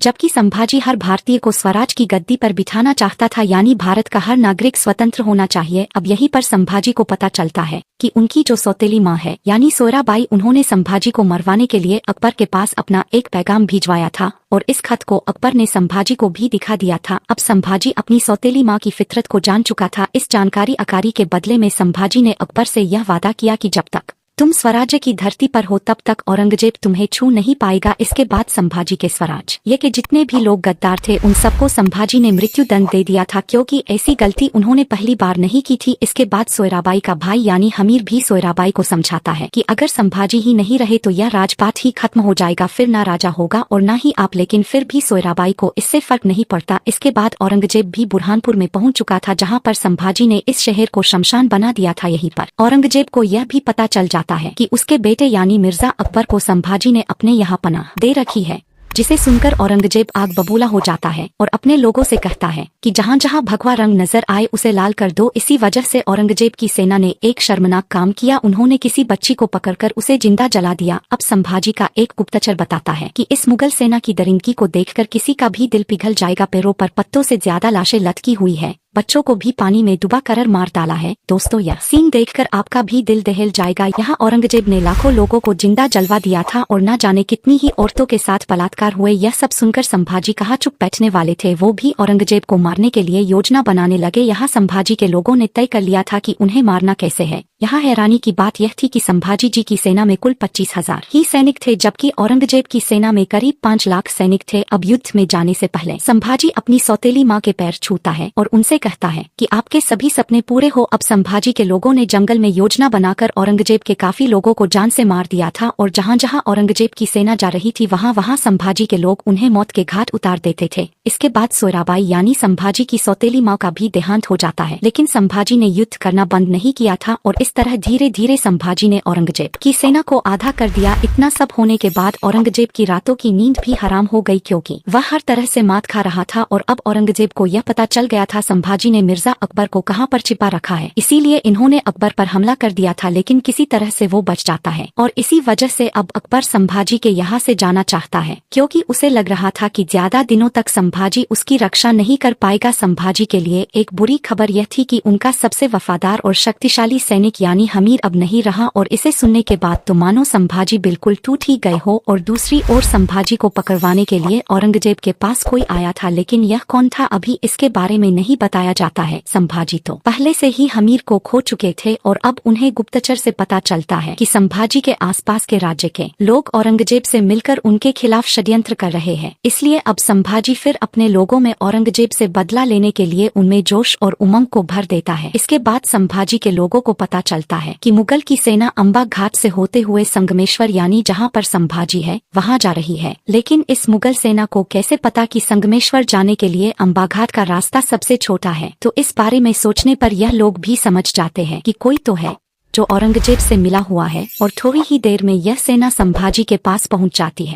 जबकि संभाजी हर भारतीय को स्वराज की गद्दी पर बिठाना चाहता था, यानी भारत का हर नागरिक स्वतंत्र होना चाहिए। अब यहीं पर संभाजी को पता चलता है कि उनकी जो सौतेली माँ है यानी सोयराबाई, उन्होंने संभाजी को मरवाने के लिए अकबर के पास अपना एक पैगाम भिजवाया था और इस खत को अकबर ने संभाजी को भी दिखा दिया था। अब संभाजी अपनी सौतेली माँ की फितरत को जान चुका था। इस जानकारी अकारी के बदले में संभाजी ने अकबर से यह वादा किया कि जब तक तुम स्वराज्य की धरती पर हो तब तक औरंगजेब तुम्हें छू नहीं पाएगा। इसके बाद संभाजी के स्वराज ये के जितने भी लोग गद्दार थे उन सबको संभाजी ने मृत्यु दंड दे दिया था, क्योंकि ऐसी गलती उन्होंने पहली बार नहीं की थी। इसके बाद सोयराबाई का भाई यानी हमीर भी सोयराबाई को समझाता है कि अगर संभाजी ही नहीं रहे तो यह राजपाट ही खत्म हो जाएगा, फिर ना राजा होगा और ना ही आप। लेकिन फिर भी सोयराबाई को इससे फर्क नहीं पड़ता। इसके बाद औरंगजेब भी बुरहानपुर में पहुंच चुका था, जहां पर संभाजी ने इस शहर को शमशान बना दिया था। यहीं पर औरंगजेब को यह भी पता चल जाता है कि उसके बेटे यानी मिर्जा अकबर को संभाजी ने अपने यहाँ पनाह दे रखी है, जिसे सुनकर औरंगजेब आग बबूला हो जाता है और अपने लोगों से कहता है कि जहाँ जहाँ भगवा रंग नजर आए उसे लाल कर दो। इसी वजह से औरंगजेब की सेना ने एक शर्मनाक काम किया, उन्होंने किसी बच्ची को पकड़कर उसे जिंदा जला दिया। अब संभाजी का एक गुप्तचर बताता है कि इस मुगल सेना की दरिंदगी को देखकर किसी का भी दिल पिघल जाएगा। पैरों पर पत्तों से ज्यादा लाशें लटकी हुई है, बच्चों को भी पानी में डुबा कर मार डाला है। दोस्तों, यह सीन देखकर आपका भी दिल दहल जाएगा। यहाँ औरंगजेब ने लाखों लोगों को जिंदा जलवा दिया था और न जाने कितनी ही औरतों के साथ बलात्कार हुए। यह सब सुनकर संभाजी कहाँ चुप बैठने वाले थे, वो भी औरंगजेब को मारने के लिए योजना बनाने लगे। यहाँ संभाजी के लोगों ने तय कर लिया था कि उन्हें मारना कैसे है। यहाँ हैरानी की बात यह थी कि संभाजी जी की सेना में कुल 25,000 ही सैनिक थे, जबकि औरंगजेब की सेना में करीब 5 लाख सैनिक थे। अब युद्ध में जाने से पहले संभाजी अपनी सौतेली माँ के पैर छूता है और उनसे कहता है कि आपके सभी सपने पूरे हो। अब संभाजी के लोगों ने जंगल में योजना बनाकर औरंगजेब के काफी लोगों को जान से मार दिया था और जहाँ जहाँ औरंगजेब की सेना जा रही थी वहाँ वहाँ संभाजी के लोग उन्हें मौत के घाट उतार देते थे। इसके बाद सोयराबाई यानी संभाजी की सौतेली माँ का भी देहांत हो जाता है, लेकिन संभाजी ने युद्ध करना बंद नहीं किया था और इस तरह धीरे धीरे संभाजी ने औरंगजेब की सेना को आधा कर दिया। इतना सब होने के बाद औरंगजेब की रातों की नींद भी हराम हो गई, क्योंकि वह हर तरह से मात खा रहा था। और अब औरंगजेब को यह पता चल गया था संभाजी ने मिर्जा अकबर को कहां पर छिपा रखा है, इसीलिए इन्होंने अकबर पर हमला कर दिया था, लेकिन किसी तरह से वो बच जाता है। और इसी वजह से अब अकबर संभाजी के यहाँ से जाना चाहता है, क्योंकि उसे लग रहा था कि ज्यादा दिनों तक संभाजी उसकी रक्षा नहीं कर पाएगा। संभाजी के लिए एक बुरी खबर यह थी कि उनका सबसे वफादार और शक्तिशाली सैनिक यानी हमीर अब नहीं रहा, और इसे सुनने के बाद तो मानो संभाजी बिल्कुल टूट ही गए हो। और दूसरी ओर संभाजी को पकड़वाने के लिए औरंगजेब के पास कोई आया था, लेकिन यह कौन था अभी इसके बारे में नहीं बताया जाता है। संभाजी तो पहले से ही हमीर को खो चुके थे और अब उन्हें गुप्तचर से पता चलता है कि संभाजी के आसपास के राज्य के लोग औरंगजेब से मिलकर उनके खिलाफ षड्यंत्र कर रहे हैं। इसलिए अब संभाजी फिर अपने लोगों में औरंगजेब से बदला लेने के लिए उनमें जोश और उमंग को भर देता है। इसके बाद संभाजी के लोगों को पता चलता है कि मुगल की सेना अंबा घाट से होते हुए संगमेश्वर यानी जहां पर संभाजी है वहां जा रही है। लेकिन इस मुगल सेना को कैसे पता कि संगमेश्वर जाने के लिए अंबा घाट का रास्ता सबसे छोटा है? तो इस बारे में सोचने पर यह लोग भी समझ जाते हैं कि कोई तो है जो औरंगजेब से मिला हुआ है, और थोड़ी ही देर में यह सेना संभाजी के पास पहुंच जाती है।